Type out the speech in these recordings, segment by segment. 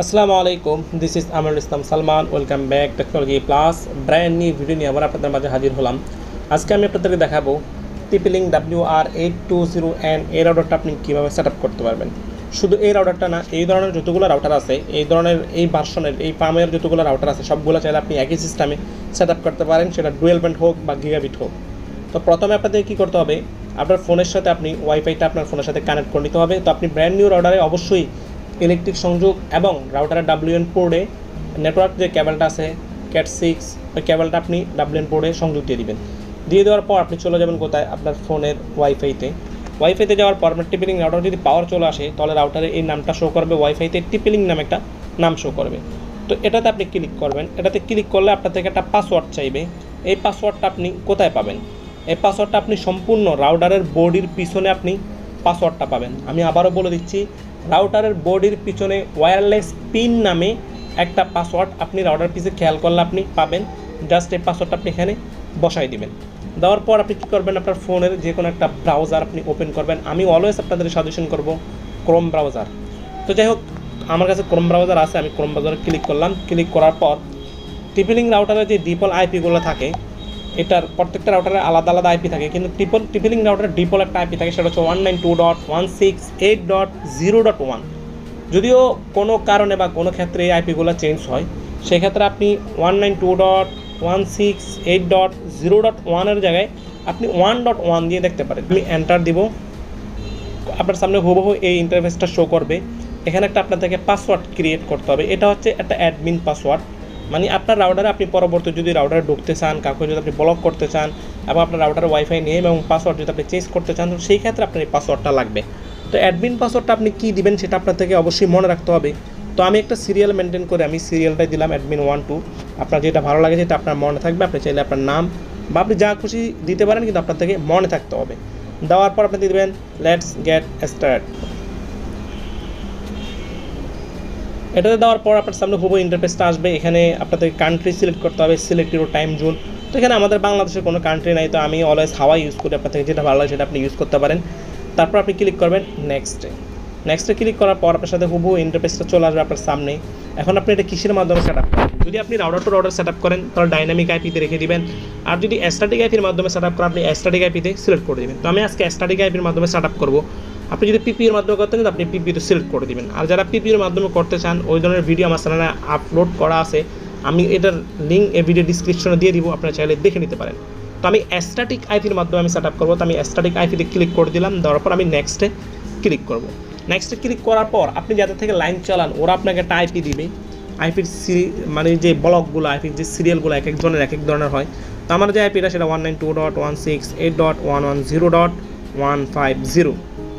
আসসালামু আলাইকুম, this is Aminul Islam Salman. Welcome back technology plus brand new video নিয়ে আবার আপনাদের মাঝে হাজির হলাম। আজকে আমি আপনাদেরকে দেখাবো টিপিলিং wr820 এই রাউটারটা আপনি কীভাবে সেট আপ করতে পারবেন। শুধু এই রাউটারটা না, এই ধরনের যতগুলো রাউটার আছে, এই ধরনের এই ভার্সনের এই পামের যতগুলো রাউটার আছে সবগুলো চাইলে আপনি একই সিস্টেমে সেট আপ করতে পারেন, সেটা ডুয়েল ব্যান্ড হোক বা গিগাবিট হোক। তো প্রথমে আপনাদের কী করতে হবে, আপনার ফোনের সাথে আপনি ওয়াইফাইটা আপনার ফোনের সাথে কানেক্ট করে নিতে হবে। তো আপনি ব্র্যান্ড নিউ রাউটারে অবশ্যই ইলেকট্রিক সংযোগ এবং রাউটারের WN পোর্টে নেটওয়ার্ক যে কেবলটা আছে ক্যাট 6 ওই কেবলটা আপনি WN পোর্টে সংযোগ দিয়ে দিবেন। দিয়ে দেওয়ার পর আপনি চলে যাবেন কোথায়, আপনার ফোনের ওয়াইফাইতে যাওয়ার পর আপনার টিপিলিং রাউটার যদি পাওয়ার চলে আসে তাহলে রাউটারে এই নামটা শো করবে, ওয়াইফাইতে টিপিলিং নামে একটা নাম শো করবে। তো এটাতে আপনি ক্লিক করবেন। এটাতে ক্লিক করলে আপনার থেকে একটা পাসওয়ার্ড চাইবে। এই পাসওয়ার্ডটা আপনি কোথায় পাবেন? এই পাসওয়ার্ডটা আপনি সম্পূর্ণ রাউটারের বডির পিছনে আপনি পাসওয়ার্ডটা পাবেন। আমি আবারও বলে দিচ্ছি, রাউটারের বডির পিছনে ওয়্যারলেস পিন নামে একটা পাসওয়ার্ড আপনি রাউটার পিছে খেয়াল করলে আপনি পাবেন। জাস্ট এই পাসওয়ার্ডটা আপনি এখানে বসাই দিবেন। দেওয়ার পর আপনি কী করবেন, আপনার ফোনের যে কোনো একটা ব্রাউজার আপনি ওপেন করবেন। আমি অলওয়েজ আপনাদের সাজেশন করব ক্রোম ব্রাউজার। তো যাই হোক, আমার কাছে ক্রোম ব্রাউজার আছে, আমি ক্রোম ব্রাউজারে ক্লিক করলাম। ক্লিক করার পর টিপিলিং রাউটারে যে ডিফল্ট আইপিগুলো থাকে, এটার প্রত্যেকটা রাউটারে আলাদা আলাদা আইপি থাকে, কিন্তু টিপিলিং রাউটারের ডিফল্ট একটা আইপি থাকে, সেটা হচ্ছে 192.168.0.1। যদিও কোনো কারণে বা কোনো ক্ষেত্রে এই আইপিগুলো চেঞ্জ হয়, সেক্ষেত্রে আপনি 192.168.0.1 এর জায়গায় আপনি 1.1 দিয়ে দেখতে পারেন। আমি এন্টার দিব, আপনার সামনে হুবহু এই ইন্টারফেসটা শো করবে। এখানে একটা আপনার থেকে পাসওয়ার্ড ক্রিয়েট করতে হবে। এটা হচ্ছে একটা অ্যাডমিন পাসওয়ার্ড, মানে আপনার রাউটারে আপনি পরবর্তী যদি রাউটারে ঢুকতে চান, কাউকে যদি আপনি ব্লক করতে চান, এবং আপনার রাউটারে ওয়াইফাই নেম এবং পাসওয়ার্ড যদি আপনি চেঞ্জ করতে চান, তো সেই ক্ষেত্রে আপনার এই পাসওয়ার্ডটা লাগবে। তো অ্যাডমিন পাসওয়ার্ডটা আপনি কী দিবেন সেটা আপনার থেকে অবশ্যই মনে রাখতে হবে। তো আমি একটা সিরিয়াল মেনটেন করে আমি সিরিয়ালটাই দিলাম অ্যাডমিন 1 2। আপনার যেটা ভালো লাগে যেটা আপনার মনে থাকবে, আপনি চাইলে আপনার নাম বা আপনি যা খুশি দিতে পারেন, কিন্তু আপনার থেকে মনে থাকতে হবে। দেওয়ার পর আপনি দিয়ে দেবেন লেটস গেট স্টার্ট। এটাতে দেওয়ার পর আপনার সামনে হুবহু ইন্টারফেসটা আসবে। এখানে আপনাদের কান্ট্রি সিলেক্ট করতে হবে, সিলেক্ট ইউর টাইম জোন। তো এখানে আমাদের বাংলাদেশের কোনো কান্ট্রি নাই, তো আমি অলওয়েজ হাওয়াই ইউজ করি। আপনার থেকে যেটা ভালো লাগে সেটা আপনি ইউজ করতে পারেন। তারপর আপনি ক্লিক করবেন নেক্সটে ক্লিক করার পর আপনার সাথে হুবহু ইন্টারফেসটা চলে আসবে আপনার সামনে। এখন আপনি এটা কিসের মাধ্যমে সেট আপ করেন? যদি আপনি router to router set up করেন তাহলে ডাইনামিক আইপিতে রেখে দিবেন, আর যদি স্ট্যাটিক আইপির মাধ্যমে সেট আপ করেন আপনি স্ট্যাটিক আইপিতে সিলেক্ট করে দেবেন। তো আমি আজকে স্ট্যাটিক আইপির মাধ্যমে সেট আপ করবো। আপনি যদি পিপির মাধ্যমে করতে চান আপনি পিপিতে সিলেক্ট করে দেবেন। আর যারা পিপির মাধ্যমে করতে চান, ওই ধরনের ভিডিও আমার চ্যানেলে আপলোড করা আছে, আমি এটার লিঙ্ক এই ভিডিও ডিসক্রিপশনে দিয়ে দিব, আপনারা চাইলে দেখে নিতে পারেন। তো আমি স্ট্যাটিক আইপির মাধ্যমে আমি সেট আপ করবো। তো আমি স্ট্যাটিক আইপিতে ক্লিক করে দিলাম। দেওয়ার পর আমি নেক্সটে ক্লিক করব। নেক্সটে ক্লিক করার পর আপনি যাদের থেকে লাইন চালান ওরা আপনাকে একটা আইপি দিবে। আইপির মানে যে ব্লকগুলো, আইপির যে সিরিয়ালগুলো এক একজনের এক এক ধরনের হয়। তো আমার যে আইপিটা সেটা 192.168.110.150।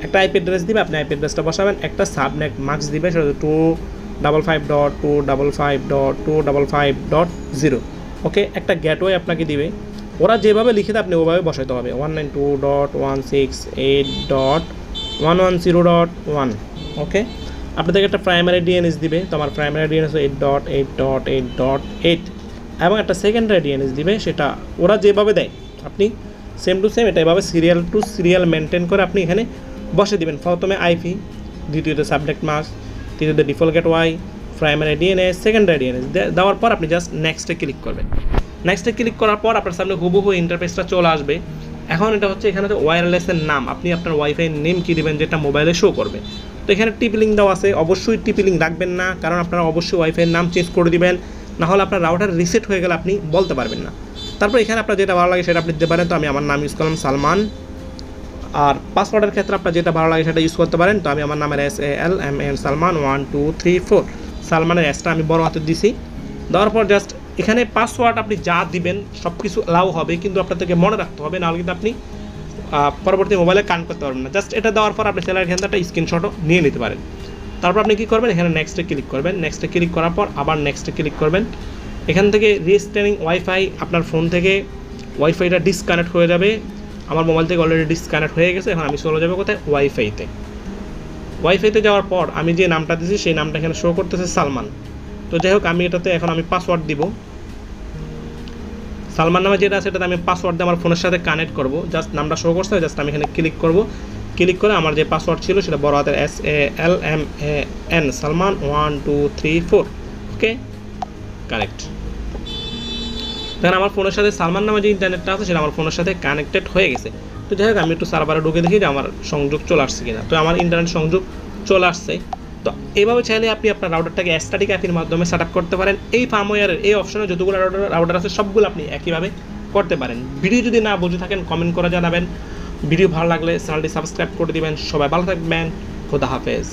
একটা আইপি অ্যাড্রেস দিবে, আপনি আইপি অ্যাড্রেসটা বসাবেন। একটা সাবনেট মার্কস দিবে, সেটা 255.255.255.0। ওকে, একটা গেটওয়ে আপনাকে দিবে। ওরা যেভাবে লিখে দেয় আপনি ওভাবে বসাইতে হবে, 192.168.110.1। ওকে, আপনাদেরকে একটা প্রাইমারি ডিএনএস দিবে। তো আমার প্রাইমারি ডিএনএস 8.8.8.8 এবং একটা সেকেন্ডারি ডিএনএস দিবে, সেটা ওরা যেভাবে দেয় আপনি সেম টু সেম এটা এভাবে সিরিয়াল টু সিরিয়াল মেনটেন করে আপনি এখানে বসে দিবেন। প্রথমে আইপি, দ্বিতীয়তে সাবনেট মাস্ক, তৃতীয়তে default gateway, primary DNS, secondary DNS দেওয়ার পর আপনি জাস্ট নেক্সটে ক্লিক করবেন। নেক্সটে ক্লিক করার পর আপনার সামনে হুবহু ইন্টারফেসটা চলে আসবে। এখন এটা হচ্ছে এখানে হচ্ছে ওয়্যারলেসের নাম, আপনি আপনার ওয়াইফাইয়ের নেম কী দেবেন যেটা মোবাইলে শো করবে। তো এখানে টিপিলিং দেওয়া আছে, অবশ্যই টিপিলিং রাখবেন না, কারণ আপনারা অবশ্যই ওয়াইফাইয়ের নাম চেঞ্জ করে দিবেন, নাহলে আপনার রাউটার রিসেট হয়ে গেলে আপনি বলতে পারবেন না। তারপর এখানে আপনার যেটা ভালো লাগে সেটা আপনি দিতে পারেন। তো আমি আমার নাম ইউজ করলাম সালমান। আর পাসওয়ার্ডের ক্ষেত্রে আপনার যেটা ভালো লাগে সেটা ইউজ করতে পারেন। তো আমি আমার নামের SALMAN সালমান 1 2 3 4, সালমানের এসটা আমি বড় হাতে দিছি। দেওয়ার পর জাস্ট এখানে পাসওয়ার্ড আপনি যা দিবেন সব কিছু অ্যালাউ হবে, কিন্তু আপনার থেকে মনে রাখতে হবে, নাহলে কিন্তু আপনি পরবর্তী মোবাইলে কানেক্ট করতে পারবেন না। জাস্ট এটা দেওয়ার পর আপনি সেলার এখান থেকে একটা স্ক্রিনশটও নিয়ে নিতে পারেন। তারপর আপনি কী করবেন, এখানে নেক্সটে ক্লিক করবেন। নেক্সটে ক্লিক করার পর আবার নেক্সটে ক্লিক করবেন। এখান থেকে রিস্টোরিং ওয়াইফাই, আপনার ফোন থেকে ওয়াইফাইটা ডিসকানেক্ট হয়ে যাবে। আমার মোবাইল থেকে অলরেডি ডিসকানেক্ট হয়ে গেছে। এখন আমি চলে যাবো কোথায়, ওয়াইফাইতে যাওয়ার পর আমি যে নামটা দিয়েছি সেই নামটা এখানে শো করতেছে সালমান। তো যাই হোক, আমি এটাতে এখন আমি পাসওয়ার্ড দিব। সালমান নামে যেটা আছে সেটাতে আমি পাসওয়ার্ড দিয়ে আমার ফোনের সাথে কানেক্ট করব। জাস্ট নামটা শো করছে, জাস্ট আমি এখানে ক্লিক করব। ক্লিক করে আমার যে পাসওয়ার্ড ছিল সেটা বড় হাতের SALMAN সালমান 1 2 3 4 ওকে কারেক্ট। দেখেন আমার ফোনের সাথে সালমান নামে যে ইন্টারনেটটা আছে সেটা আমার ফোনের সাথে কানেক্টেড হয়ে গেছে। তো যাই হোক আমি একটু সার্ভারে ঢুকে দেখি যে আমার সংযোগ চলে আসছে কিনা। তো আমার ইন্টারনেট সংযোগ চলে আসছে। তো এইভাবে চাইলে আপনি আপনার রাউটারটাকে স্ট্যাটিক অ্যাপের মাধ্যমে সেট আপ করতে পারেন। এই ফার্মওয়্যারের এই অপশনে যতগুলো রাউটার আছে সবগুলো আপনি একইভাবে করতে পারেন। ভিডিও যদি না বুঝে থাকেন কমেন্ট করে জানাবেন। ভিডিও ভালো লাগলে চ্যানেলটি সাবস্ক্রাইব করে দিবেন। সবাই ভালো থাকবেন। খোদা হাফেজ।